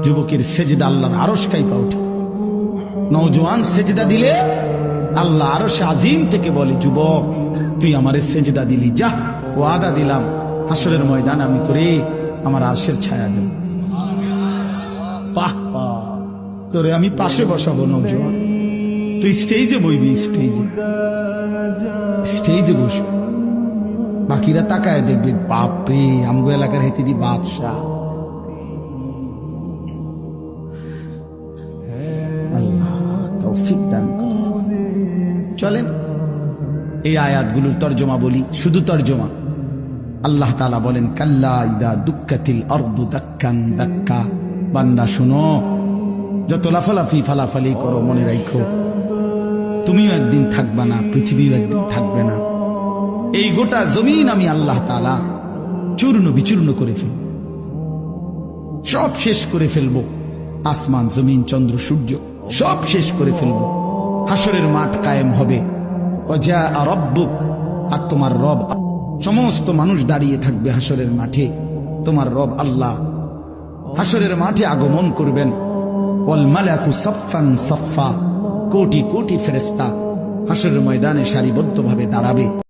যুবকের সেজদা আল্লাহর আরশ কাঁপা ওঠে। নওজোয়ান সেজদা দিলে আল্লাহ আরশ আজিম থেকে বলে, যুবক তুই আমারে সেজদা দিলি, যা ওয়াদা দিলাম হাসরের ময়দান আমি তোরে আমার আরশের ছায়া দেব। বাহ বাহ, তোরে আমি পাশে বসাবো নওজোয়ান, তুই স্টেজে বইবি, স্টেজে বসবি, বাকিরা তাকায় দেখবে, বাপরে আমগো এলাকার হেতে দি বাদশাহ। আল্লাহ তৌফিক দান করুন। চলেন এই আয়াতগুলোর তর্জমা বলি, শুধু তর্জমা। আল্লাহ তাআলা বলেন, কাল্লা ইদা দুক্কাতিল আরদু দাক্কান দাক্কা। বান্দা শুনো, যত লাফালাফি ফালাফালি করো মনে রাখো তুমিও একদিন থাকবা না, পৃথিবীও একদিন থাকবে না। এই গোটা জমিন আমি আল্লাহ তাআলা চূর্ণ বিচূর্ণ করে ফেলব, সব শেষ করে ফেলব। আসমান জমিন চন্দ্র সূর্য সব শেষ করে ফেলব। হাসরের মাঠ কায়েম হবে। ওয়াজা রব্বুক, আর তোমার রব, সমস্ত মানুষ দাঁড়িয়ে থাকবে হাসরের মাঠে। তোমার রব আল্লাহ হাসরের মাঠে আগমন করবেন। ওয়াল মালাকু সাফফান সাফফা, কোটি কোটি ফেরেশতা হাসরের ময়দানে সারিবদ্ধভাবে দাঁড়াবে।